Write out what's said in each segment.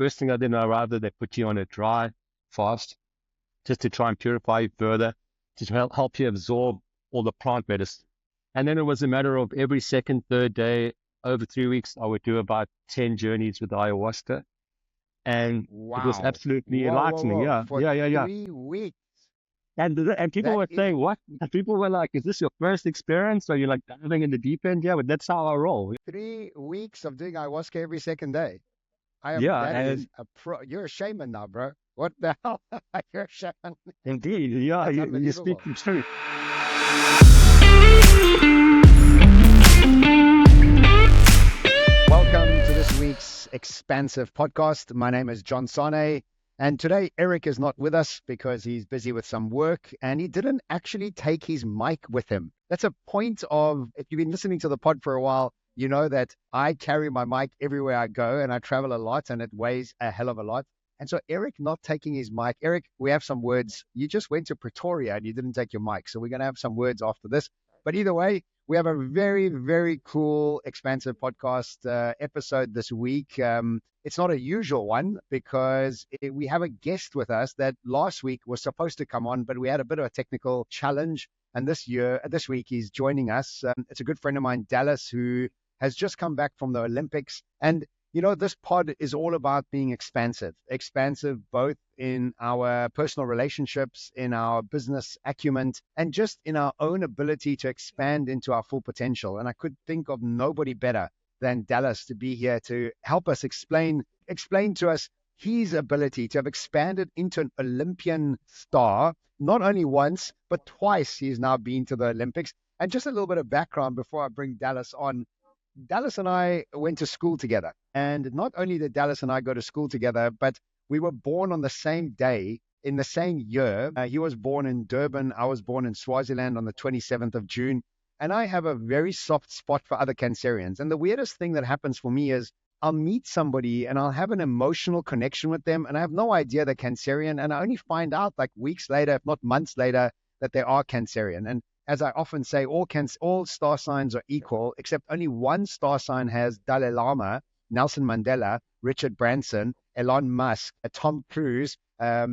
first thing I did when I arrived there, they put you on a dry fast just to try and purify you further, to help you absorb all the plant medicine. And then it was a matter of every second, third day, over 3 weeks, I would do about 10 journeys with ayahuasca. And it was Wow. absolutely Whoa, whoa, enlightening. whoa. Yeah, For yeah, yeah, yeah. 3 weeks. And people That were is saying, what? And people were like, is this your first experience? Are you like diving in the deep end? Yeah, but that's how I roll. 3 weeks of doing ayahuasca every second day. Yeah, That is and a pro. You're a shaman now, bro. What the hell? You're a shaman. indeed, yeah, That's you speak unbelievable. the truth. Welcome to this week's Expansive podcast. My name is John Sanei, and today Eric is not with us because he's busy with some work and he didn't actually take his mic with him. That's a point of, if you've been listening to the pod for a while, you know that I carry my mic everywhere I go and I travel a lot and it weighs a hell of a lot. And so Eric not taking his mic. Eric, we have some words. You just went to Pretoria and you didn't take your mic. So we're going to have some words after this. But either way, we have a very, very cool Expansive podcast episode this week. It's not a usual one because we have a guest with us that last week was supposed to come on, but we had a bit of a technical challenge. And this week, he's joining us. It's a good friend of mine, Dallas, who has just come back from the Olympics. And you know, this pod is all about being expansive both in our personal relationships, in our business acumen, and just in our own ability to expand into our full potential. And I could think of nobody better than Dallas to be here to help us explain to us his ability to have expanded into an Olympian star, not only once, but twice he's now been to the Olympics. And just a little bit of background before I bring Dallas on. Dallas and I went to school together. And not only did Dallas and I go to school together, but we were born on the same day in the same year. He was born in Durban. I was born in Swaziland on the 27th of June. And I have a very soft spot for other Cancerians. And the weirdest thing that happens for me is I'll meet somebody and I'll have an emotional connection with them. And I have no idea they're Cancerian. And I only find out like weeks later, if not months later, that they are Cancerian. And as I often say, all star signs are equal, except only one star sign has Dalai Lama, Nelson Mandela, Richard Branson, Elon Musk, Tom Cruise,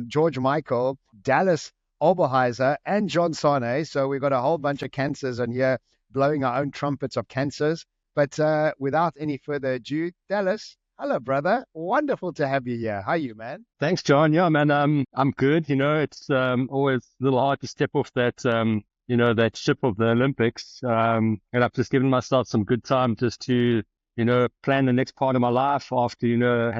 George Michael, Dallas Oberholzer, and John Sanei. So we've got a whole bunch of cancers on here blowing our own trumpets of cancers. But without any further ado, Dallas, hello, brother. Wonderful to have you here. How are you, man? Thanks, John. Yeah, man, I'm good. You know, it's always a little hard to step off that that ship of the Olympics. And I've just given myself some good time just to, plan the next part of my life after,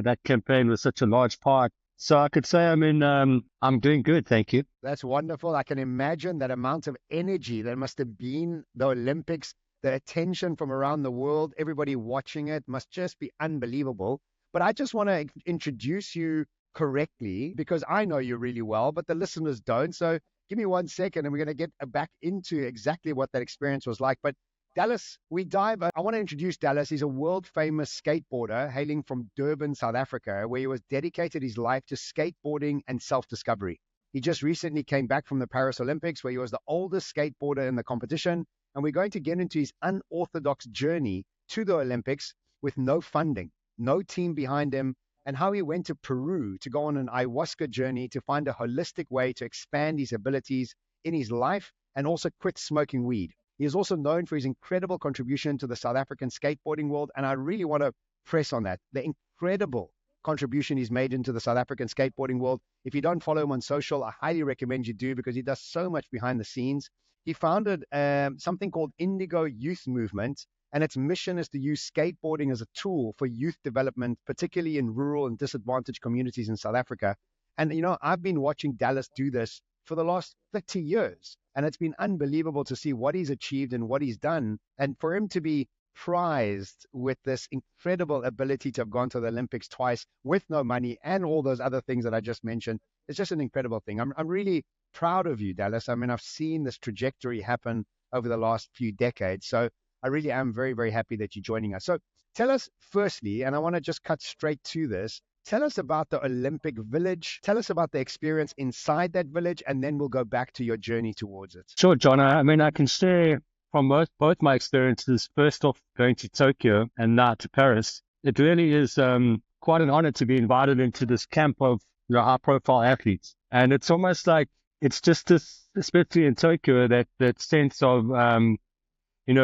that campaign was such a large part. So I could say, I'm doing good. Thank you. That's wonderful. I can imagine that amount of energy that must have been the Olympics, the attention from around the world, everybody watching it must just be unbelievable. But I just want to introduce you correctly because I know you really well, but the listeners don't. So give me 1 second and we're going to get back into exactly what that experience was like. But Dallas, I want to introduce Dallas. He's a world famous skateboarder hailing from Durban, South Africa, where he was dedicated his life to skateboarding and self-discovery. He just recently came back from the Paris Olympics, where he was the oldest skateboarder in the competition. And we're going to get into his unorthodox journey to the Olympics with no funding, no team behind him, and how he went to Peru to go on an ayahuasca journey to find a holistic way to expand his abilities in his life and also quit smoking weed. He is also known for his incredible contribution to the South African skateboarding world, and I really want to press on that, the incredible contribution he's made into the South African skateboarding world. If you don't follow him on social, I highly recommend you do because he does so much behind the scenes. He founded something called Indigo Youth Movement, and its mission is to use skateboarding as a tool for youth development, particularly in rural and disadvantaged communities in South Africa. And, I've been watching Dallas do this for the last 30 years, and it's been unbelievable to see what he's achieved and what he's done. And for him to be prized with this incredible ability to have gone to the Olympics twice with no money and all those other things that I just mentioned, it's just an incredible thing. I'm really proud of you, Dallas. I mean, I've seen this trajectory happen over the last few decades. So I really am very, very happy that you're joining us. So tell us firstly, and I want to just cut straight to this, tell us about the Olympic Village. Tell us about the experience inside that village, and then we'll go back to your journey towards it. Sure, John. I mean, I can share from both my experiences, first off going to Tokyo and now to Paris. It really is quite an honor to be invited into this camp of, high profile athletes. And it's almost like, it's just this, especially in Tokyo, that sense of,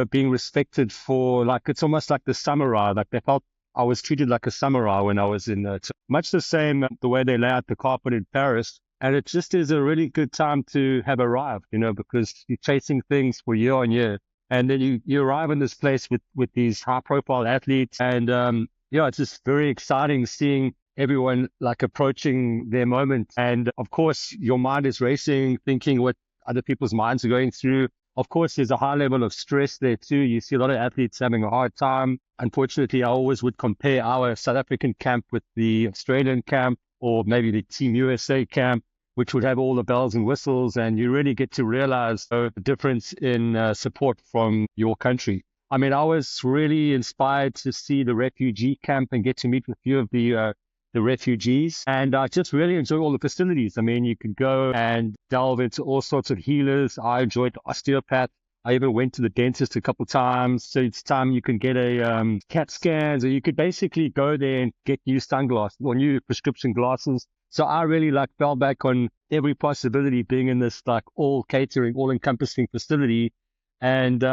being respected for, like, it's almost like the samurai. Like, they felt I was treated like a samurai when I was in much the same the way they lay out the carpet in Paris. And it just is a really good time to have arrived, because you're chasing things for year on year. And then you arrive in this place with these high profile athletes. And, it's just very exciting seeing everyone like approaching their moment. And of course, your mind is racing, thinking what other people's minds are going through. Of course, there's a high level of stress there too. You see a lot of athletes having a hard time. Unfortunately, I always would compare our South African camp with the Australian camp, or maybe the Team USA camp, which would have all the bells and whistles. And you really get to realize the difference in support from your country. I mean, I was really inspired to see the refugee camp and get to meet with a few of the refugees. And I just really enjoy all the facilities. I mean, you could go and delve into all sorts of healers. I enjoyed osteopath. I even went to the dentist a couple of times. So each time you can get a CAT scans, or you could basically go there and get new sunglasses or new prescription glasses. So I really fell back on every possibility being in this all catering, all encompassing facility. And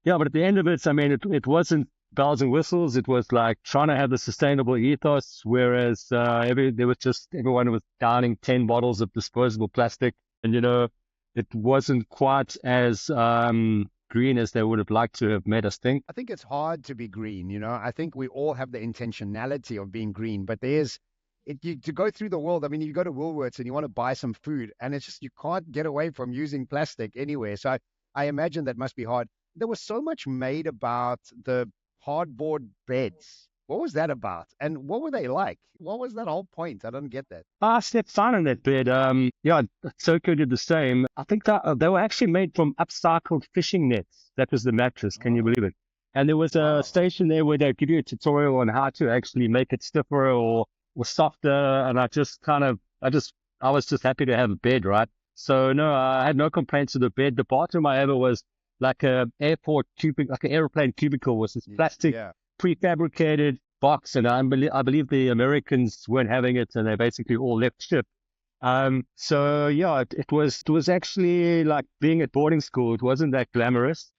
but at the end of it, I mean, it wasn't bells and whistles. It was like trying to have the sustainable ethos, whereas everyone was downing 10 bottles of disposable plastic, and it wasn't quite as green as they would have liked to have made us think. I think it's hard to be green. I think we all have the intentionality of being green, but to go through the world. I mean, you go to Woolworths and you want to buy some food, and it's just, you can't get away from using plastic anywhere. So I imagine that must be hard. There was so much made about the hardboard beds. What was that about? And what were they like? What was that whole point? I don't get that. I slept fine in that bed. Tokyo did the same. I think that they were actually made from upcycled fishing nets. That was the mattress. Can you believe it? And there was a station there where they give you a tutorial on how to actually make it stiffer or softer. And I was just happy to have a bed, right? So no, I had no complaints with the bed. The bathroom I ever was like a airport cubicle, like an airplane cubicle, was this plastic prefabricated box, and I believe the Americans weren't having it, and they basically all left ship. It was actually like being at boarding school. It wasn't that glamorous.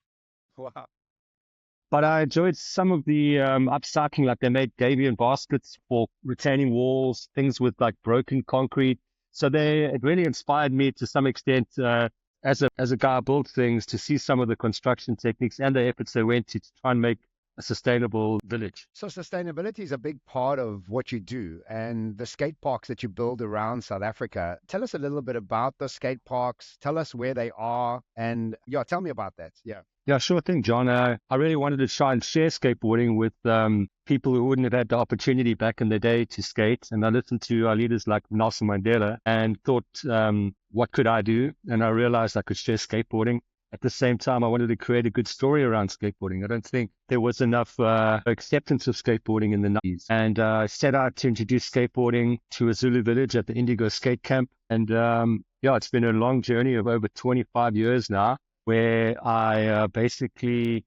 Wow. But I enjoyed some of the upcycling, like they made Davian baskets for retaining walls, things with like broken concrete. So it really inspired me to some extent, as a guy who built things, to see some of the construction techniques and the efforts they went to try and make a sustainable village. So sustainability is a big part of what you do, and the skate parks that you build around South Africa. Tell us a little bit about the skate parks. Tell us where they are, and tell me about that. Yeah, sure thing, John. I really wanted to try and share skateboarding with people who wouldn't have had the opportunity back in the day to skate. And I listened to our leaders like Nelson Mandela and thought, what could I do? And I realized I could share skateboarding. At the same time, I wanted to create a good story around skateboarding. I don't think there was enough acceptance of skateboarding in the 90s. And I set out to introduce skateboarding to a Zulu village at the Indigo Skate Camp. And it's been a long journey of over 25 years now, where I basically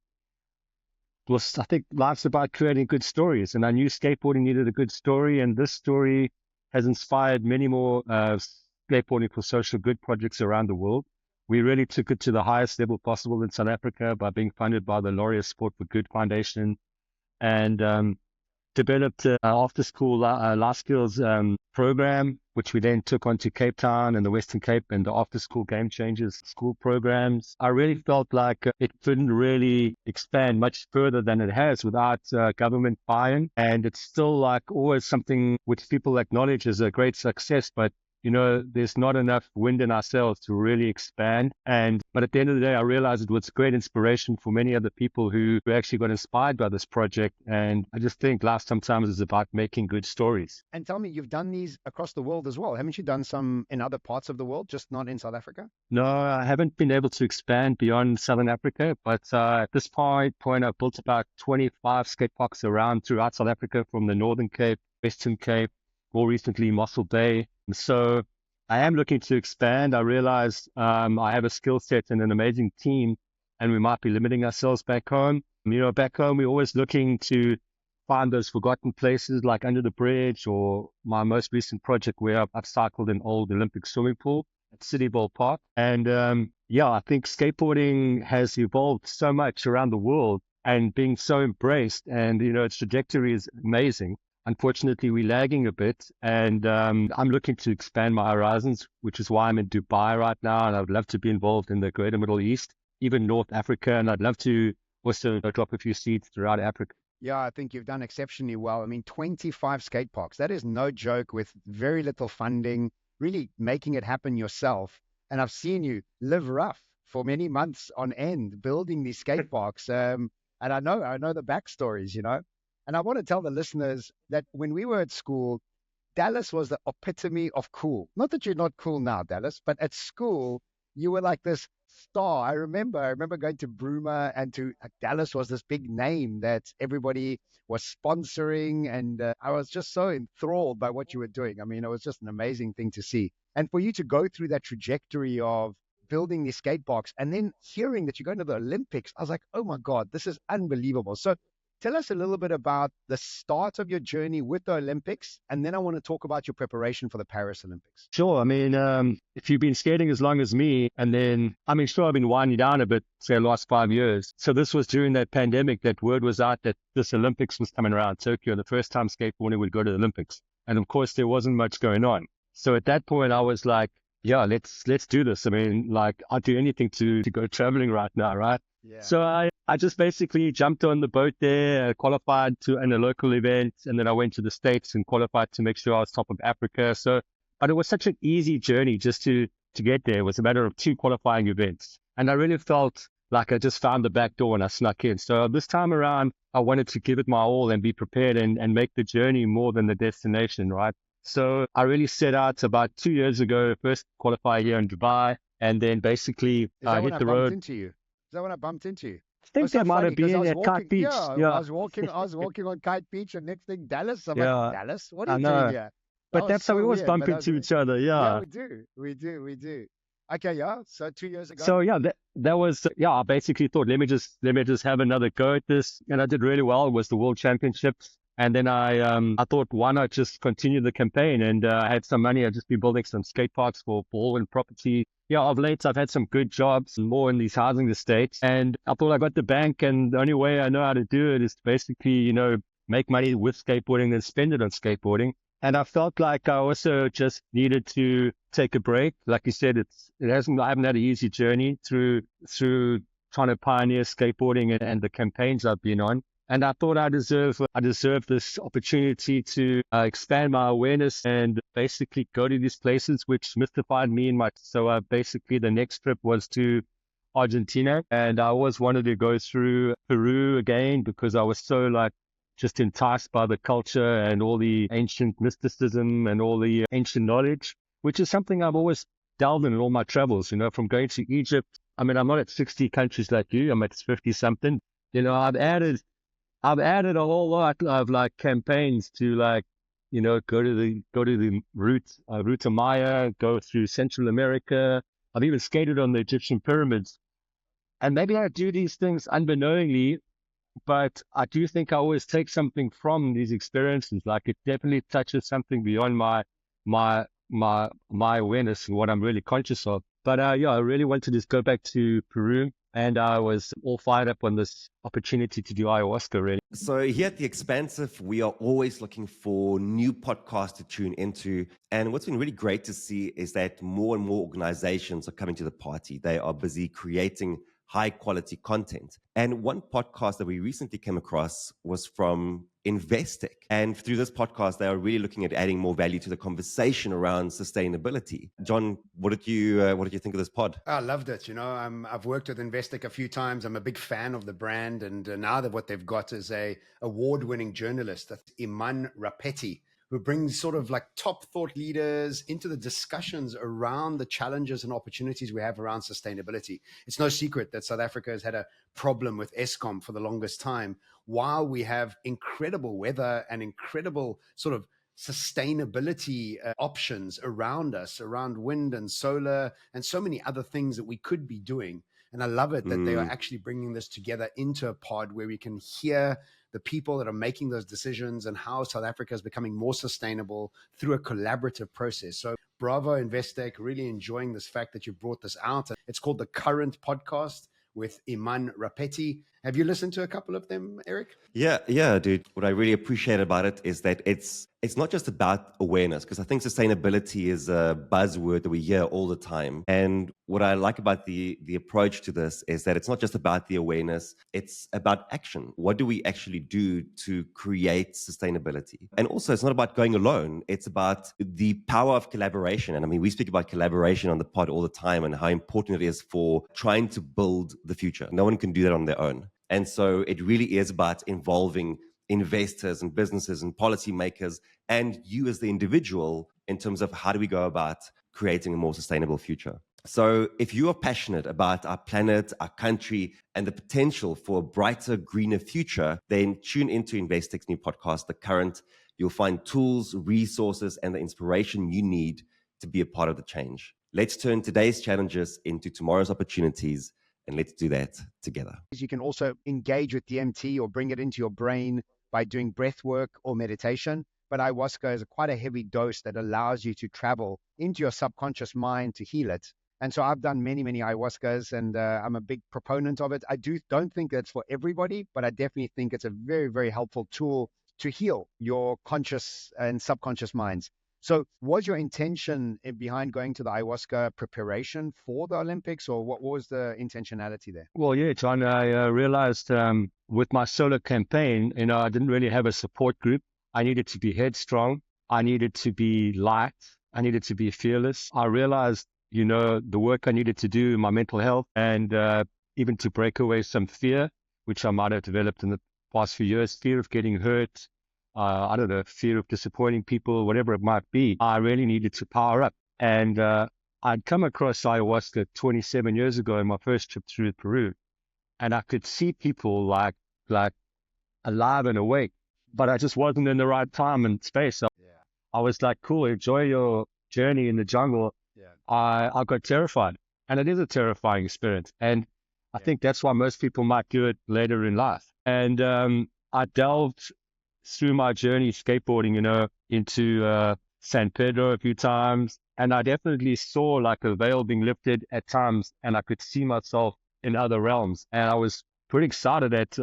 I think life's about creating good stories. And I knew skateboarding needed a good story. And this story has inspired many more skateboarding for social good projects around the world. We really took it to the highest level possible in South Africa by being funded by the Laureate Sport for Good Foundation, and developed an after-school life skills program, which we then took on to Cape Town and the Western Cape, and the after-school Game Changers school programs. I really felt like it couldn't really expand much further than it has without government buy-in, and it's still like always something which people acknowledge as a great success, but there's not enough wind in our sails to really expand. But at the end of the day, I realized it was great inspiration for many other people who actually got inspired by this project. And I just think life sometimes is about making good stories. And tell me, you've done these across the world as well. Haven't you done some in other parts of the world, just not in South Africa? No, I haven't been able to expand beyond Southern Africa. But at this point, I've built about 25 skate parks throughout South Africa, from the Northern Cape, Western Cape, more recently Mossel Bay. So I am looking to expand. I realize I have a skill set and an amazing team, and we might be limiting ourselves back home. Back home, we're always looking to find those forgotten places like under the bridge, or my most recent project where I've cycled an old Olympic swimming pool at City Bowl Park. And yeah, I think skateboarding has evolved so much around the world and being so embraced, and its trajectory is amazing. Unfortunately, we're lagging a bit, and I'm looking to expand my horizons, which is why I'm in Dubai right now, and I would love to be involved in the greater Middle East, even North Africa, and I'd love to also drop a few seeds throughout Africa. Yeah, I think you've done exceptionally well. I mean, 25 skate parks. That is no joke, with very little funding, really making it happen yourself. And I've seen you live rough for many months on end building these skate parks. And I know the backstories. And I want to tell the listeners that when we were at school, Dallas was the epitome of cool. Not that you're not cool now, Dallas, but at school, you were like this star. I remember going to Bruma, and to Dallas was this big name that everybody was sponsoring. And I was just so enthralled by what you were doing. I mean, it was just an amazing thing to see. And for you to go through that trajectory of building these skate parks and then hearing that you're going to the Olympics, I was like, oh my God, this is unbelievable. So tell us a little bit about the start of your journey with the Olympics, and then I want to talk about your preparation for the Paris Olympics. Sure. I mean, if you've been skating as long as me, and then, I mean, sure, I've been winding down a bit, say, the last 5 years. So this was during that pandemic that word was out that this Olympics was coming around Tokyo, the first time skateboarding would go to the Olympics. And of course, there wasn't much going on. So at that point, I was like, yeah, let's do this. I mean, like, I'd do anything to go traveling right now, right? Yeah. So I just basically jumped on the boat there, qualified in a local event, and then I went to the States and qualified to make sure I was top of Africa. So, but it was such an easy journey just to get there. It was a matter of 2 qualifying events. And I really felt like I just found the back door and I snuck in. So this time around, I wanted to give it my all and be prepared and make the journey more than the destination, right? So I really set out about 2 years ago, first qualify here in Dubai, and then basically Is that when hit I the bumped road. into you? Is that when I bumped into you? I It think was so that might funny have because I been was at Kite walking, Beach. yeah, Yeah, I was walking on Kite Beach, and next thing, Dallas. I'm like, yeah, Dallas, what are I you doing know. here? That But was that's how we so always weird, bump but that was into really, each other. yeah, Yeah. we do. Okay, yeah. So 2 years ago. So yeah, that was yeah. I basically thought let me just have another go at this, and I did really well. It was the World Championships, and then I thought, why not just continue the campaign? And I had some money. I'd just been building some skate parks for all in property. Yeah, of late I've had some good jobs, more in these housing estates, and I thought I got the bank, and the only way I know how to do it is to basically make money with skateboarding and spend it on skateboarding. And I felt like I also just needed to take a break. Like you said, I haven't had an easy journey through trying to pioneer skateboarding and the campaigns I've been on. And I thought I deserve this opportunity to expand my awareness and basically go to these places which mystified me in my. So basically the next trip was to Argentina, and I always wanted to go through Peru again because I was so like just enticed by the culture and all the ancient mysticism and all the ancient knowledge, which is something I've always delved in all my travels, from going to Egypt. I mean, I'm not at 60 countries like you. I'm at 50 something. I've added a whole lot of like campaigns to like, go to the Ruta Maya, go through Central America. I've even skated on the Egyptian pyramids. And maybe I do these things unbeknowingly, but I do think I always take something from these experiences. Like it definitely touches something beyond my awareness and what I'm really conscious of. But yeah, I really wanted to just go back to Peru, and I was all fired up on this opportunity to do ayahuasca. Really. So here at The Expansive, we are always looking for new podcasts to tune into. And what's been really great to see is that more and more organizations are coming to the party. They are busy creating high quality content. And one podcast that we recently came across was from Investec. And through this podcast, they are really looking at adding more value to the conversation around sustainability. John, what did you think of this pod? I loved it. I've worked with Investec a few times. I'm a big fan of the brand. And now that what they've got is a award-winning journalist, that's Iman Rapetti, who brings sort of like top thought leaders into the discussions around the challenges and opportunities we have around sustainability. It's no secret that South Africa has had a problem with Eskom for the longest time, while we have incredible weather and incredible sort of sustainability options around us, around wind and solar and so many other things that we could be doing. And I love it that they are Mm. actually bringing this together into a pod where we can hear the people that are making those decisions and how South Africa is becoming more sustainable through a collaborative process. So bravo, Investec, really enjoying this fact that you brought this out. It's called the Current Podcast with Iman Rapetti. Have you listened to a couple of them, Eric? Yeah, dude. What I really appreciate about it is that it's not just about awareness, because I think sustainability is a buzzword that we hear all the time. And what I like about the approach to this is that it's not just about the awareness, it's about action. What do we actually do to create sustainability? And also, it's not about going alone. It's about the power of collaboration. And I mean, we speak about collaboration on the pod all the time and how important it is for trying to build the future. No one can do that on their own. And so it really is about involving investors and businesses and policymakers and you as the individual in terms of how do we go about creating a more sustainable future. So if you are passionate about our planet, our country, and the potential for a brighter, greener future, then tune into Investec's new podcast, The Current. You'll find tools, resources, and the inspiration you need to be a part of the change. Let's turn today's challenges into tomorrow's opportunities, and let's do that together. You can also engage with DMT or bring it into your brain by doing breath work or meditation. But ayahuasca is quite a heavy dose that allows you to travel into your subconscious mind to heal it. And so I've done many, many ayahuascas, and I'm a big proponent of it. I don't think that's for everybody, but I definitely think it's a very, very helpful tool to heal your conscious and subconscious minds. So was your intention behind going to the ayahuasca preparation for the Olympics, or what was the intentionality there? Well, yeah, John, I realized with my solo campaign, I didn't really have a support group. I needed to be headstrong. I needed to be light. I needed to be fearless. I realized, the work I needed to do in my mental health and even to break away some fear, which I might have developed in the past few years, fear of getting hurt, I don't know, fear of disappointing people, whatever it might be. I really needed to power up. And I'd come across ayahuasca 27 years ago in my first trip through Peru. And I could see people like alive and awake, but I just wasn't in the right time and space. So I was like, cool, enjoy your journey in the jungle. I got terrified, and it is a terrifying experience. And I think that's why most people might do it later in life. And I delved through my journey skateboarding, into San Pedro a few times. And I definitely saw like a veil being lifted at times, and I could see myself in other realms. And I was pretty excited at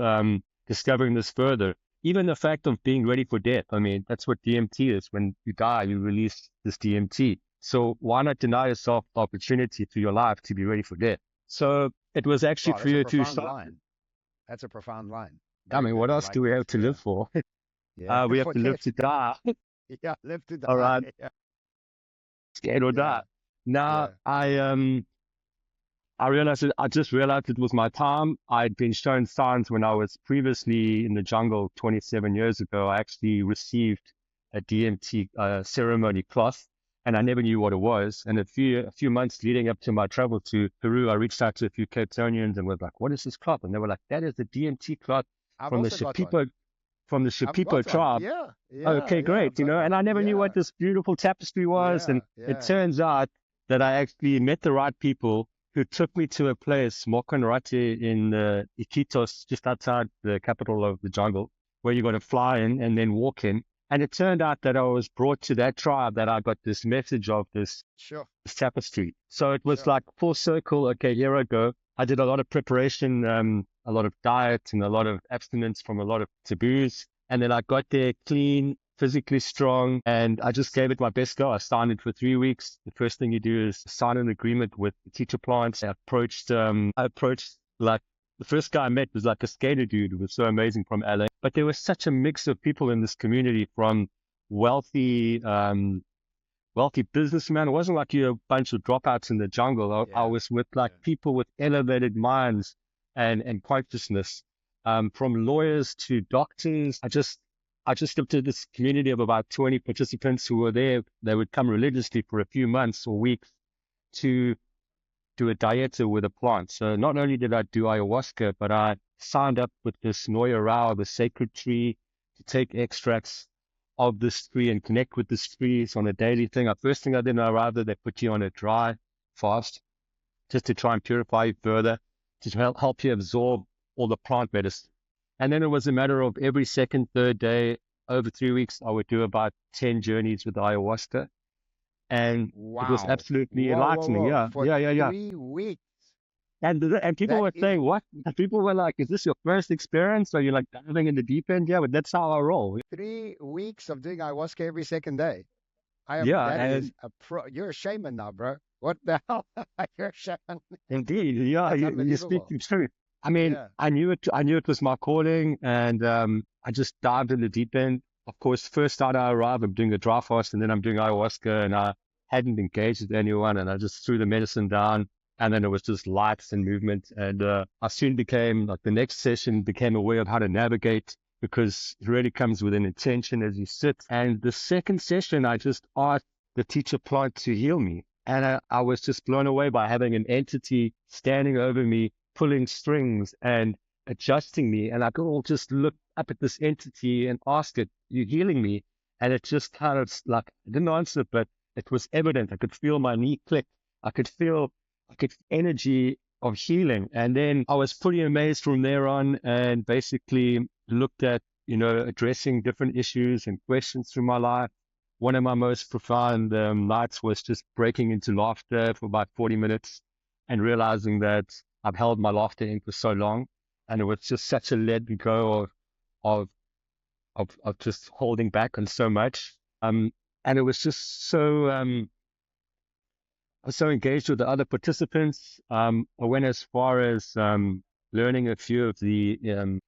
discovering this further. Even the fact of being ready for death. I mean, that's what DMT is. When you die, you release this DMT. So why not deny yourself the opportunity through your life to be ready for death? So it was actually clear to start. That's a profound line. I mean, what else do we have to live for? We have to live to die. Yeah, live to die. All right. Yeah. Scared or die. Now, I just realized it was my time. I'd been shown signs when I was previously in the jungle 27 years ago. I actually received a DMT ceremony cloth, and I never knew what it was. And a few months leading up to my travel to Peru, I reached out to a few Cape Townians and was like, "What is this cloth?" And they were like, "That is the DMT cloth from the Shipipo tribe." Okay, great. And I never knew what this beautiful tapestry was. And it turns out that I actually met the right people who took me to a place, Mokonrate in Iquitos, just outside the capital of the jungle, where you got to fly in and then walk in. And it turned out that I was brought to that tribe, that I got this message of this tapestry. So it was like full circle. Okay, here I go. I did a lot of preparation, a lot of diet, and a lot of abstinence from a lot of taboos. And then I got there clean, physically strong, and I just gave it my best go. I signed it for 3 weeks. The first thing you do is sign an agreement with the teacher plants. I approached like the first guy I met was like a skater dude who was so amazing from LA. But there was such a mix of people in this community, from wealthy businessmen. It wasn't like you're a bunch of dropouts in the jungle. I was with people with elevated minds and consciousness, from lawyers to doctors. I just looked at this community of about 20 participants who were there. They would come religiously for a few months or weeks to do a dieta with a plant. So not only did I do ayahuasca, but I signed up with this Noya Rao, the sacred tree, to take extracts of this tree and connect with this tree. It's on a daily thing. The first thing I did, they put you on a dry fast just to try and purify you further. to help you absorb all the plant medicine. And then it was a matter of every second, third day, over 3 weeks, I would do about 10 journeys with ayahuasca. And it was Wow. absolutely Whoa, whoa, enlightening. whoa. Yeah, For yeah, yeah, yeah. 3 weeks. And people That were is saying, what? And people were like, is this your first experience? Are you like diving in the deep end? Yeah, but that's how I roll. 3 weeks of doing ayahuasca every second day. Yeah, That is and a pro. You're a shaman now, bro. What the hell? You're a shaman. indeed, yeah, That's you speak unbelievable. the truth. I mean, Yeah. I knew it was my calling, and I just dived in the deep end. Of course, first night I arrived, I'm doing a dry fast, and then I'm doing ayahuasca, and I hadn't engaged with anyone, and I just threw the medicine down, and then it was just lights and movement, and I soon became like the next session became aware of how to navigate because it really comes with an intention as you sit. And the second session, I just asked the teacher plant to heal me. And I was just blown away by having an entity standing over me, pulling strings and adjusting me. And I could all just look up at this entity and ask it, "You healing me?" And it just kind of like, I didn't answer, but it was evident. I could feel my knee click. I could feel energy of healing. And then I was pretty amazed from there on and basically looked at, addressing different issues and questions through my life. One of my most profound nights was just breaking into laughter for about 40 minutes and realizing that I've held my laughter in for so long. And it was just such a let go of, of just holding back on so much. And it was just so, I was so engaged with the other participants. I went as far as learning a few of the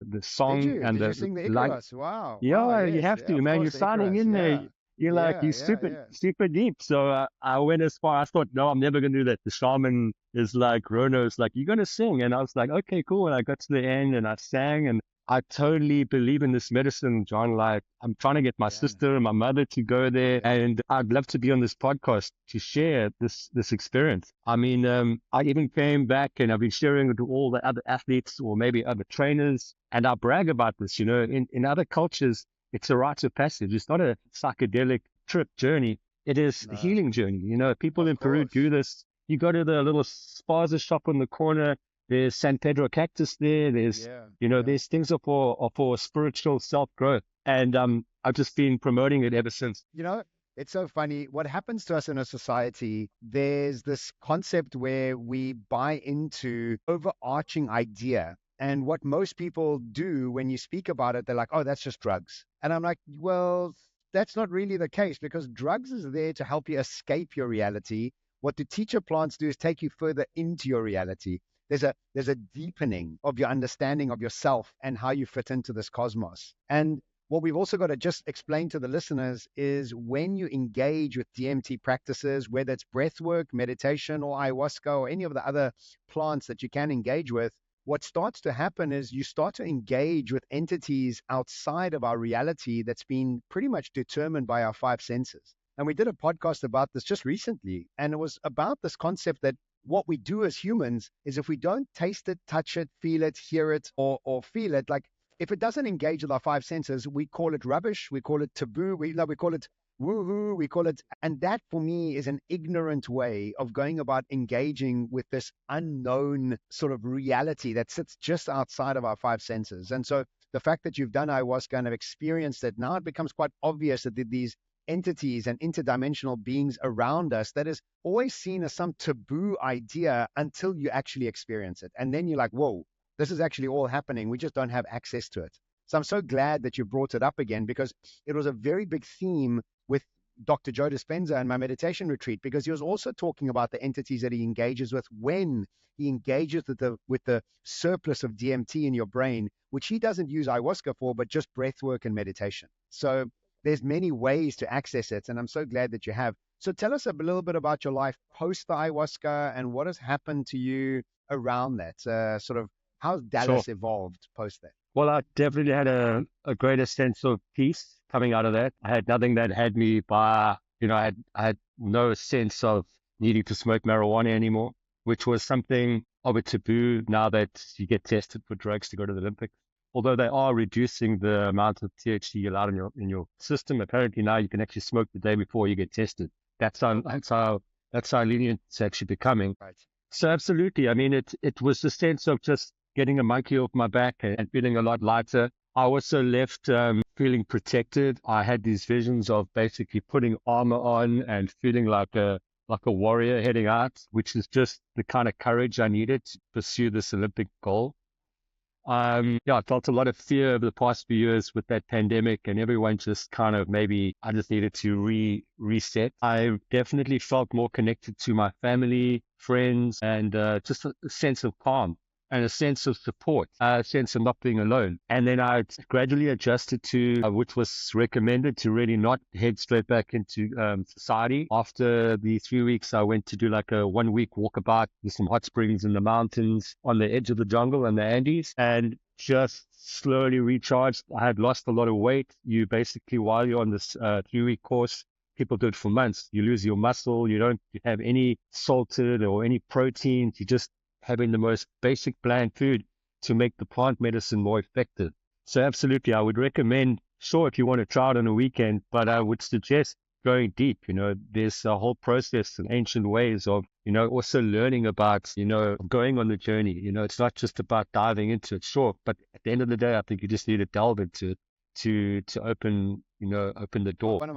Did song you? and Did you the sing the like. Icarus? Wow. Oh, Yeah, you yes. have to, Of man. You're course, the signing Icarus. in there. Yeah. You're like, Yeah. you're Yeah. super, Yeah. super deep. So I went as far. I thought, no, I'm never going to do that. The shaman is like, Rono's like, you're going to sing. And I was like, okay, cool. And I got to the end and I sang and I totally believe in this medicine, John. Like, I'm trying to get my Yeah. sister and my mother to go there. Yeah. And I'd love to be on this podcast to share this experience. I mean, I even came back and I've been sharing it to all the other athletes or maybe other trainers. And I brag about this, in other cultures, it's a rite of passage. It's not a psychedelic trip journey. It is a No. healing journey. People Of in Peru do course. this. You go to the little spaza shop on the corner. There's San Pedro cactus there. There's, Yeah. Yeah. these things are for spiritual self-growth. And I've just been promoting it ever since. You know, it's so funny. What happens to us in a society, there's this concept where we buy into overarching idea. And what most people do when you speak about it, they're like, oh, that's just drugs. And I'm like, well, that's not really the case because drugs is there to help you escape your reality. What the teacher plants do is take you further into your reality. There's a deepening of your understanding of yourself and how you fit into this cosmos. And what we've also got to just explain to the listeners is when you engage with DMT practices, whether it's breath work, meditation, or ayahuasca, or any of the other plants that you can engage with, what starts to happen is you start to engage with entities outside of our reality that's been pretty much determined by our five senses. And we did a podcast about this just recently, and it was about this concept that what we do as humans is if we don't taste it, touch it, feel it, hear it, or feel it, like if it doesn't engage with our five senses, we call it rubbish, we call it taboo, we call it woohoo, we call it, and that for me is an ignorant way of going about engaging with this unknown sort of reality that sits just outside of our five senses. And so the fact that you've done ayahuasca and have experienced it, now it becomes quite obvious that these entities and interdimensional beings around us that is always seen as some taboo idea until you actually experience it. And then you're like, whoa, this is actually all happening. We just don't have access to it. So I'm so glad that you brought it up again because it was a very big theme with Dr. Joe Dispenza and my meditation retreat, because he was also talking about the entities that he engages with when he engages with the surplus of DMT in your brain, which he doesn't use ayahuasca for, but just breath work and meditation. So there's many ways to access it, and I'm so glad that you have. So tell us a little bit about your life post the ayahuasca and what has happened to you around that, sort of how's Dallas evolved post that? Well, I definitely had a greater sense of peace coming out of that. I had nothing that had me by, I had no sense of needing to smoke marijuana anymore, which was something of a taboo now that you get tested for drugs to go to the Olympics. Although they are reducing the amount of THC allowed in your system, apparently now you can actually smoke the day before you get tested. That's how lenient it's actually becoming. Right. So absolutely. I mean, it was the sense of just getting a monkey off my back and feeling a lot lighter. I also left feeling protected. I had these visions of basically putting armor on and feeling like a warrior heading out, which is just the kind of courage I needed to pursue this Olympic goal. Yeah, I felt a lot of fear over the past few years with that pandemic, and everyone just kind of maybe I just needed to reset. I definitely felt more connected to my family, friends, and just a sense of calm and a sense of support, a sense of not being alone. And then I gradually adjusted to which was recommended to really not head straight back into society. After the 3 weeks, I went to do like a 1 week walkabout with some hot springs in the mountains on the edge of the jungle and the Andes, and just slowly recharged. I had lost a lot of weight. You basically, while you're on this 3 week course, people do it for months. You lose your muscle. You don't have any salted or any proteins. You just having the most basic bland food to make the plant medicine more effective. So absolutely, I would recommend, sure, if you want to try it on a weekend, but I would suggest going deep. There's a whole process and ancient ways of, also learning about, going on the journey. It's not just about diving into it, sure, but at the end of the day, I think you just need to delve into it to open the door. One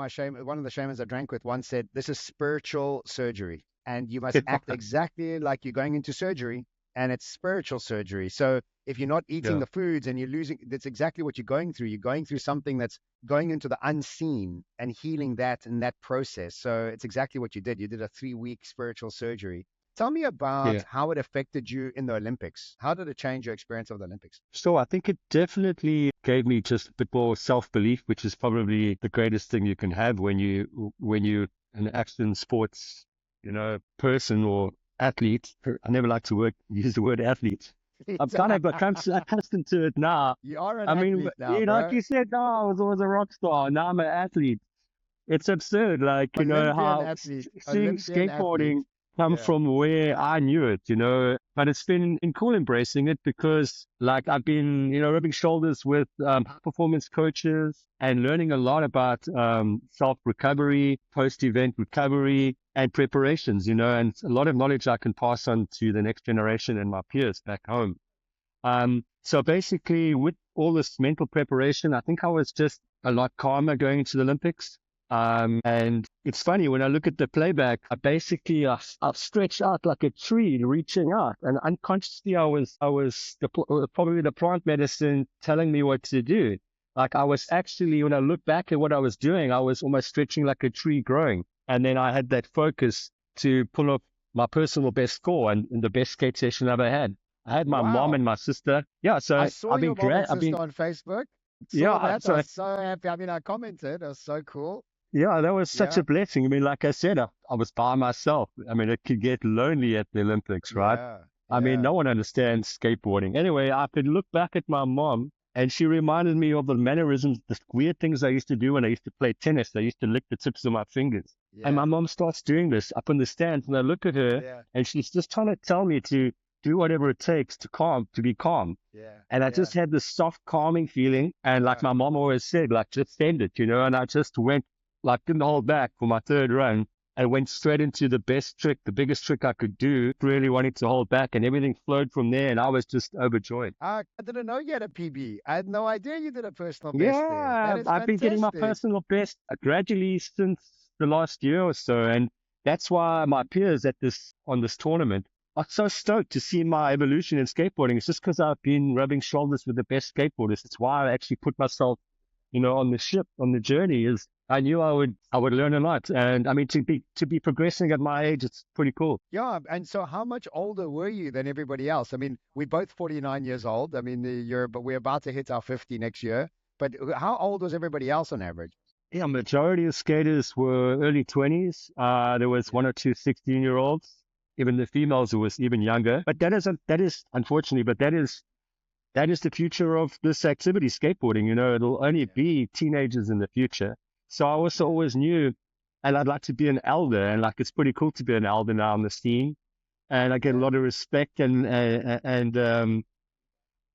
of the shamans I drank with once said, "This is spiritual surgery, and you must act exactly like you're going into surgery, and it's spiritual surgery. So if you're not eating the foods and you're losing, that's exactly what you're going through. You're going through something that's going into the unseen and healing that in that process. So it's exactly what you did. You did a 3 week spiritual surgery. Tell me about how it affected you in the Olympics. How did it change your experience of the Olympics? So I think it definitely gave me just a bit more self-belief, which is probably the greatest thing you can have when you an action sports, person or athlete. I never like to use the word athlete. I'm kind of accustomed to it now. You are an athlete now, like you said, no, I was always a rock star. Now I'm an athlete. It's absurd, like, how seeing skateboarding come from where I knew it, but it's been cool embracing it because, like, I've been, rubbing shoulders with performance coaches and learning a lot about self-recovery, post-event recovery and preparations, and a lot of knowledge I can pass on to the next generation and my peers back home. So basically, with all this mental preparation, I think I was just a lot calmer going into the Olympics. And it's funny when I look at the playback, I stretched out like a tree reaching out, and unconsciously I was probably the plant medicine telling me what to do. Like I was actually, when I look back at what I was doing, I was almost stretching like a tree growing. And then I had that focus to pull up my personal best score and the best skate session I ever had. I had my mom and my sister. Yeah. So I saw your mom and sister on Facebook. I was so happy. I mean, I commented. It was so cool. Yeah, that was such a blessing. I mean, like I said, I was by myself. I mean, it could get lonely at the Olympics, right? I mean, no one understands skateboarding. Anyway, I could look back at my mom and she reminded me of the mannerisms, the weird things I used to do when I used to play tennis. I used to lick the tips of my fingers. And my mom starts doing this up in the stands, and I look at her and she's just trying to tell me to do whatever it takes to be calm. And I just had this soft, calming feeling. And like my mom always said, like, just send it, and I just went, like, didn't hold back for my third run and went straight into the best trick, the biggest trick I could do, really wanting to hold back, and everything flowed from there, and I was just overjoyed. I didn't know you had a PB. I had no idea you did a personal best. Yeah, I've been getting my personal best gradually since the last year or so, and that's why my peers on this tournament are so stoked to see my evolution in skateboarding. It's just because I've been rubbing shoulders with the best skateboarders. It's why I actually put myself, on the ship, on the journey. Is I knew I would learn a lot, and I mean to be progressing at my age, it's pretty cool. Yeah, and so how much older were you than everybody else? I mean, we're both 49 years old. I mean, but we're about to hit our 50 next year. But how old was everybody else on average? Yeah, majority of skaters were early 20s. There was one or two 16-year-olds. Even the females who was even younger. But that is unfortunately, but that is the future of this activity, skateboarding. It'll only be teenagers in the future. So I also always knew, and I'd like to be an elder, and like it's pretty cool to be an elder now on the scene, and I get a lot of respect, and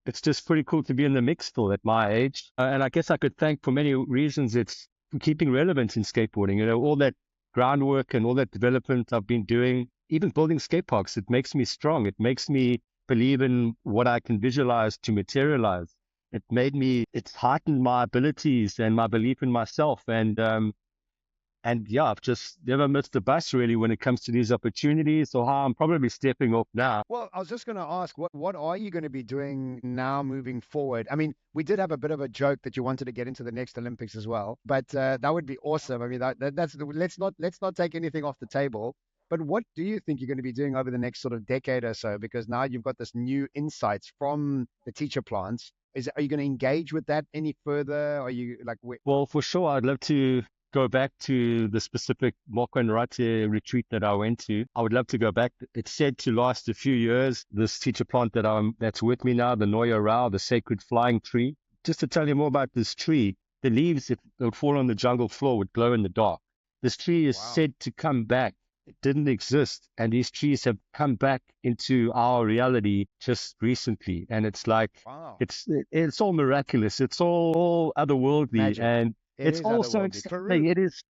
it's just pretty cool to be in the mix still at my age. And I guess I could thank for many reasons. It's keeping relevant in skateboarding. All that groundwork and all that development I've been doing even building skate parks, it makes me strong. It makes me believe in what I can visualize to materialize. It's heightened my abilities and my belief in myself. And yeah, I've just never missed a bus really when it comes to these opportunities, or how I'm probably stepping up now. Well, I was just going to ask, what are you going to be doing now moving forward? I mean, we did have a bit of a joke that you wanted to get into the next Olympics as well, but that would be awesome. I mean, that's let's not take anything off the table. But what do you think you're going to be doing over the next sort of decade or so? Because now you've got this new insights from the teacher plants. Are you going to engage with that any further? Are you like, Well, for sure, I'd love to go back to the specific Moko and Rate retreat that I went to. I would love to go back. It's said to last a few years. This teacher plant that's with me now, the Noya Rao, the sacred flying tree. Just to tell you more about this tree, the leaves, if they would fall on the jungle floor, would glow in the dark. This tree is said to come back. It didn't exist, and these trees have come back into our reality just recently. And it's like, wow, it's all miraculous. It's all otherworldly, magic. and It it's is also otherworldly. exciting. Peru, It is,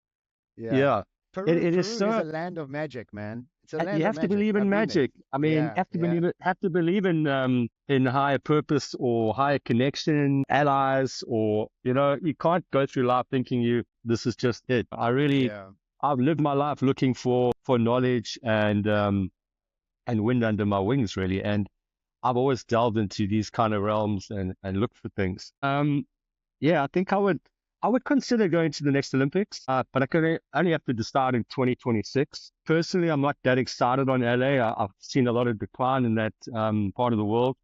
yeah. Peru It is is so. a land of magic, man. It's a And land you of have to magic. believe in I've been there. magic. I mean, Yeah, yeah. have to believe in higher purpose or higher connection, allies, or you can't go through life thinking this is just it. Yeah. I've lived my life looking for knowledge and wind under my wings, really. And I've always delved into these kind of realms and looked for things. Yeah, I think I would consider going to the next Olympics, but I can only have to decide in 2026. Personally, I'm not that excited on LA. I've seen a lot of decline in that part of the world,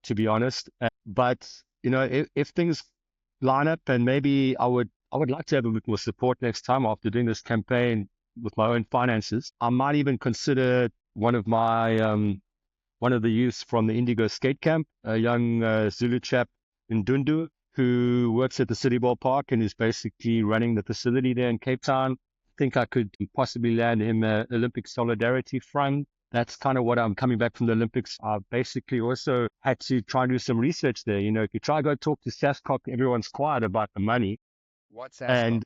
to be honest. But if things line up, and maybe I would like to have a bit more support next time after doing this campaign with my own finances. I might even consider one of the youths from the Indigo Skate Camp, a young Zulu chap in Dundu, who works at the City Ball Park and is basically running the facility there in Cape Town. I think I could possibly land him an Olympic Solidarity Fund. That's kind of what I'm coming back from the Olympics. I basically also had to try and do some research there. If you try to go talk to SASCOC, everyone's quiet about the money. What's And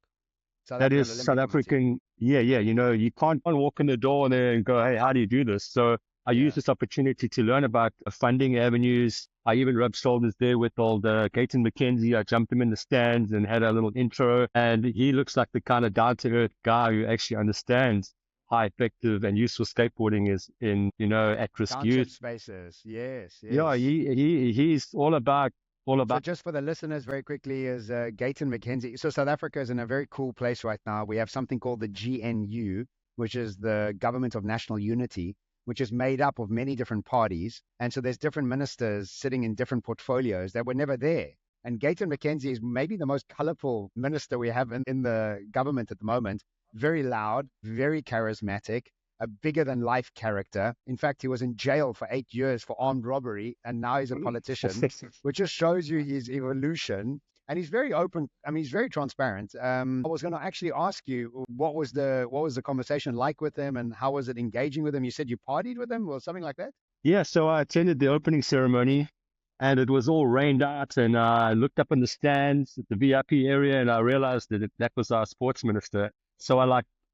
South that African is Olympic South Committee. African. Yeah. You can't walk in the door there and go, hey, how do you do this? So I Yeah. used this opportunity to learn about funding avenues. I even rubbed shoulders there with old Gayton McKenzie. I jumped him in the stands and had a little intro. And he looks like the kind of down-to-earth guy who actually understands how effective and useful skateboarding is in, at-risk Township youth. spaces. Yes, Yeah, yes. he's all about So just for the listeners, very quickly, is Gayton McKenzie. So South Africa is in a very cool place right now. We have something called the GNU, which is the Government of National Unity, which is made up of many different parties. And so there's different ministers sitting in different portfolios that were never there. And Gayton McKenzie is maybe the most colorful minister we have in the government at the moment. Very loud, very charismatic, a bigger than life character. In fact, he was in jail for 8 years for armed robbery, and now he's a politician, which just shows you his evolution. And he's very open. I mean, he's very transparent. I was going to actually ask you, what was the conversation like with him, and how was it engaging with him? You said you partied with him or something like that? Yeah, so I attended the opening ceremony, and it was all rained out, and I looked up in the stands at the VIP area, and I realized that was our sports minister. So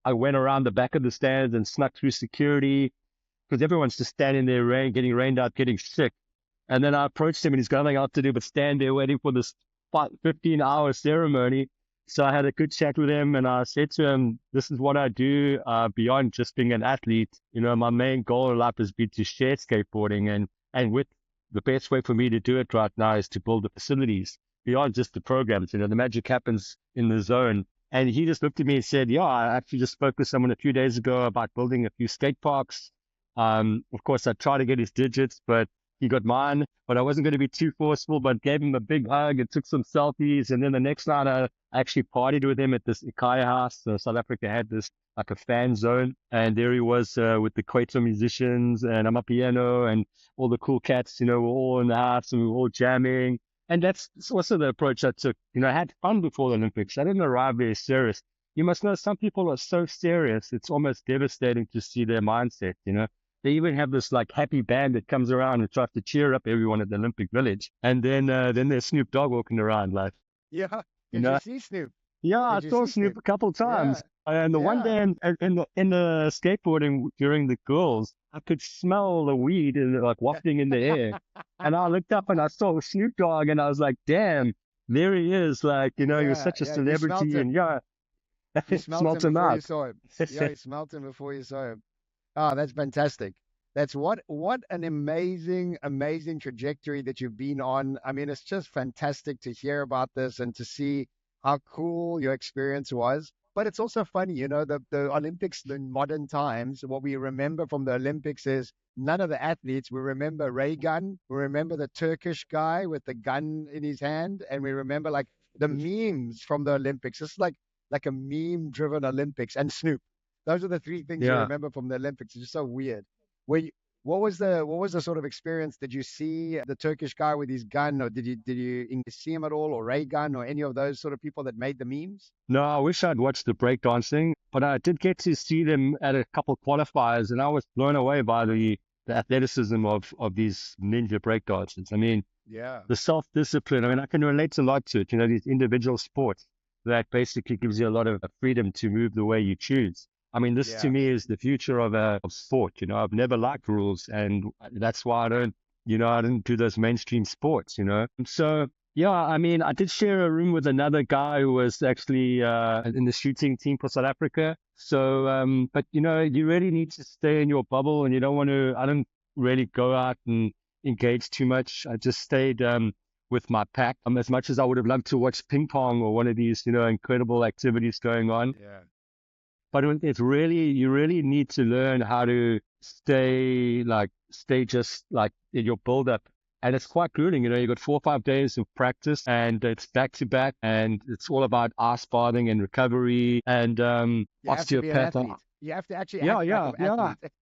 I went around the back of the stands and snuck through security, because everyone's just standing there getting rained out, getting sick. And then I approached him, and he's got nothing else to do but stand there waiting for this 15-hour ceremony. So I had a good chat with him, and I said to him, this is what I do beyond just being an athlete. My main goal in life has been to share skateboarding, and with the best way for me to do it right now is to build the facilities beyond just the programs. The magic happens in the zone. And he just looked at me and said, yeah, I actually just spoke with someone a few days ago about building a few skate parks. Of course, I tried to get his digits, but he got mine. But I wasn't going to be too forceful, but gave him a big hug and took some selfies. And then the next night, I actually partied with him at this Ikaya house. So South Africa had this like a fan zone. And there he was with the Kwaito musicians and Amapiano and all the cool cats, were all in the house and we were all jamming. And that's also the approach I took. I had fun before the Olympics. I didn't arrive very serious. You must know some people are so serious, it's almost devastating to see their mindset, They even have this like happy band that comes around and tries to cheer up everyone at the Olympic Village. And then there's Snoop Dogg walking around like, Yeah. you Did know, you see Snoop? yeah, I Did you saw see Snoop Snoop? a couple times. And the one day Yeah. in the skateboarding during the girls, I could smell the weed like wafting in the air. And I looked up and I saw Snoop Dogg and I was like, damn, there he is. Like, he was Yeah, such a yeah. You smelt celebrity and him. yeah, You smelt smelt him him before you out. saw him. Yeah, you smelt him before you saw him. Oh, that's fantastic. That's what an amazing, amazing trajectory that you've been on. I mean, it's just fantastic to hear about this and to see how cool your experience was. But it's also funny, the Olympics in modern times, what we remember from the Olympics is none of the athletes. We remember Raygun. We remember the Turkish guy with the gun in his hand. And we remember like the memes from the Olympics. It's like a meme driven Olympics and Snoop. Those are the three things you Yeah. remember from the Olympics. It's just so weird. Were you, what was the sort of experience? Did you see the Turkish guy with his gun, or did you see him at all, or Raygun, or any of those sort of people that made the memes? No, I wish I'd watched the breakdancing, but I did get to see them at a couple qualifiers and I was blown away by the athleticism of these ninja breakdancers. I mean, Yeah, the self-discipline. I mean, I can relate a lot to it. These individual sports that basically gives you a lot of freedom to move the way you choose. I mean, this to yeah. me is the future of sport. I've never liked rules, and that's why I don't do those mainstream sports. And so, yeah, I mean, I did share a room with another guy who was actually in the shooting team for South Africa. So, but you really need to stay in your bubble, and you don't want to. I don't really go out and engage too much. I just stayed with my pack. As much as I would have loved to watch ping pong or one of these, incredible activities going on. Yeah. But it's really, you really need to learn how to stay just like in your build up. And it's quite grueling. You got 4 or 5 days of practice and it's back to back and it's all about ice bathing and recovery and You have to be an osteopath. athlete. You have to actually Yeah, act like yeah, an yeah. athlete.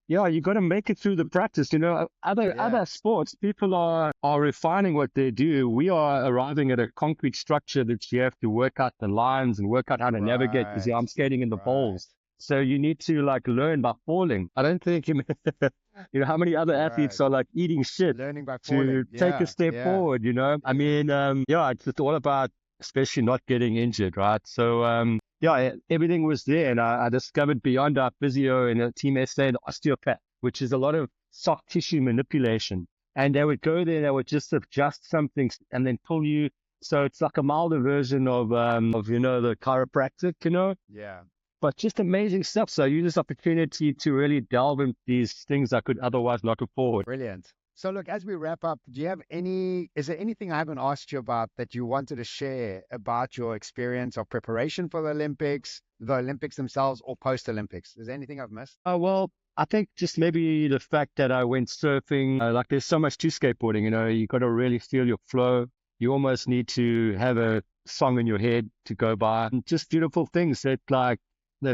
Yeah, you got to make it through the practice. Other Yeah. other sports, people are refining what they do. We are arriving at a concrete structure that you have to work out the lines and work out how to navigate because Right. I'm skating in the Right. bowls. So you need to like learn by falling. I don't think how many other Right. athletes are like eating shit Learning by to falling. take a Yeah. step Yeah. forward. I mean, yeah, it's just all about especially not getting injured, right? So yeah, everything was there. And I discovered beyond our physio and a team essay, an osteopath, which is a lot of soft tissue manipulation. And they would go there, they would just adjust something and then pull you. So it's like a milder version of the chiropractic. Yeah. But just amazing stuff. So I use this opportunity to really delve into these things I could otherwise not afford. Brilliant. So look, as we wrap up, is there anything I haven't asked you about that you wanted to share about your experience of preparation for the Olympics themselves or post-Olympics? Is there anything I've missed? Well, I think just maybe the fact that I went surfing, like there's so much to skateboarding, you got to really feel your flow. You almost need to have a song in your head to go by. And just beautiful things that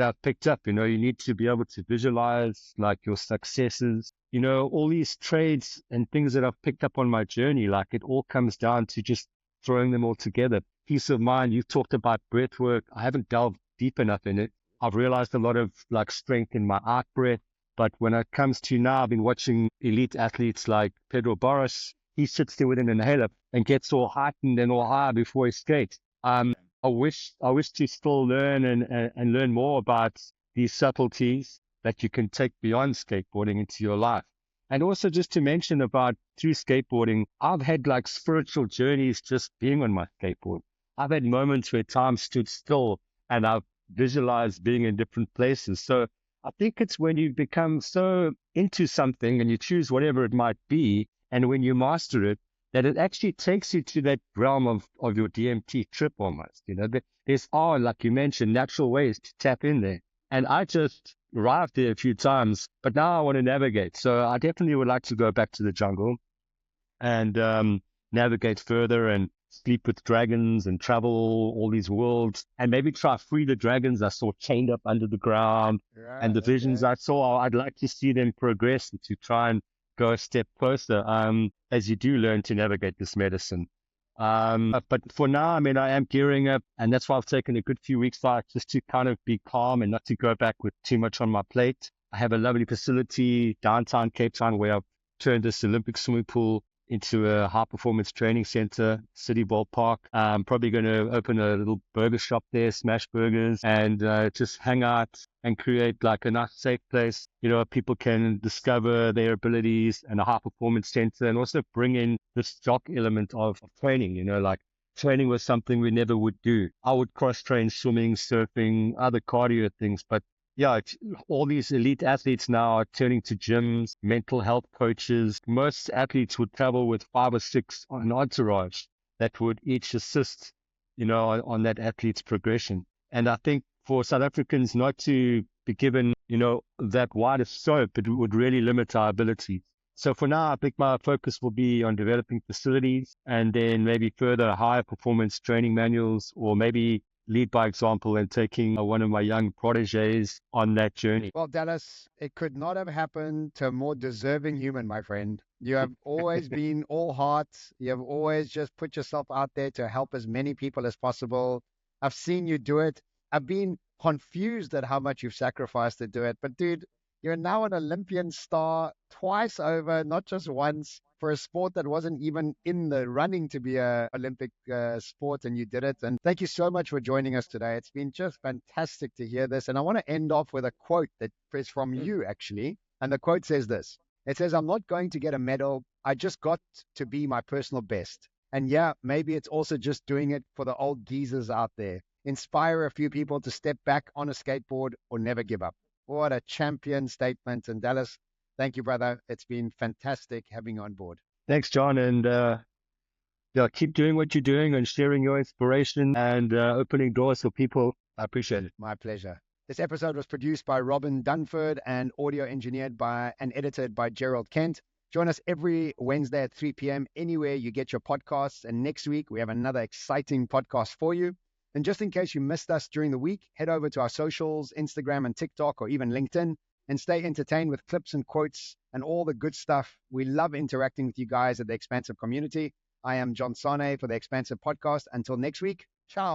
I've picked up, you need to be able to visualize like your successes, all these trades and things that I've picked up on my journey. Like it all comes down to just throwing them all together. Peace of mind. You talked about breath work. I haven't delved deep enough in it. I've realized a lot of like strength in my out breath. But when it comes to now, I've been watching elite athletes like Pedro Barros. He sits there with an inhaler and gets all heightened and all high before he skates. I wish to still learn and learn more about these subtleties that you can take beyond skateboarding into your life. And also just to mention about through skateboarding, I've had like spiritual journeys just being on my skateboard. I've had moments where time stood still and I've visualized being in different places. So I think it's when you become so into something and you choose whatever it might be, and when you master it, that it actually takes you to that realm of your DMT trip almost. There's like you mentioned, natural ways to tap in there. And I just arrived there a few times, but now I want to navigate. So I definitely would like to go back to the jungle and navigate further and sleep with dragons and travel all these worlds and maybe try free the dragons I saw chained up under the ground and Right. the visions Okay. I saw. I'd like to see them progress and to try and go a step closer as you do learn to navigate this medicine. But for now, I mean, I am gearing up, and that's why I've taken a good few weeks out just to kind of be calm and not to go back with too much on my plate. I have a lovely facility downtown Cape Town where I've turned this Olympic swimming pool into a high performance training center, City Ballpark. I'm probably going to open a little burger shop there, smash burgers, and just hang out and create like a nice safe place. People can discover their abilities and a high performance center, and also bring in this jock element of training. Like training was something we never would do. I would cross train swimming, surfing, other cardio things, but yeah, all these elite athletes now are turning to gyms, mental health coaches. Most athletes would travel with 5 or 6 on an entourage that would each assist, on that athlete's progression. And I think for South Africans not to be given, that wider scope, it would really limit our ability. So for now, I think my focus will be on developing facilities and then maybe further higher performance training manuals, or maybe lead by example and taking one of my young proteges on that journey. Well, Dallas, it could not have happened to a more deserving human, my friend. You have always been all heart. You have always just put yourself out there to help as many people as possible. I've seen you do it. I've been confused at how much you've sacrificed to do it. But dude, you're now an Olympian star twice over, not just once, for a sport that wasn't even in the running to be a Olympic sport, and you did it. And thank you so much for joining us today. It's been just fantastic to hear this. And I want to end off with a quote that is from you, actually. And the quote says this. It says, "I'm not going to get a medal. I just got to be my personal best." And yeah, maybe it's also just doing it for the old geezers out there. Inspire a few people to step back on a skateboard or never give up. What a champion statement. And Dallas, thank you, brother. It's been fantastic having you on board. Thanks, John. And keep doing what you're doing and sharing your inspiration and opening doors for people. I appreciate it. My pleasure. This episode was produced by Robin Dunford and audio engineered by and edited by Gerald Kent. Join us every Wednesday at 3 p.m. anywhere you get your podcasts. And next week, we have another exciting podcast for you. And just in case you missed us during the week, head over to our socials, Instagram and TikTok, or even LinkedIn, and stay entertained with clips and quotes and all the good stuff. We love interacting with you guys at the Expansive community. I am John Sanei for the Expansive Podcast. Until next week, ciao.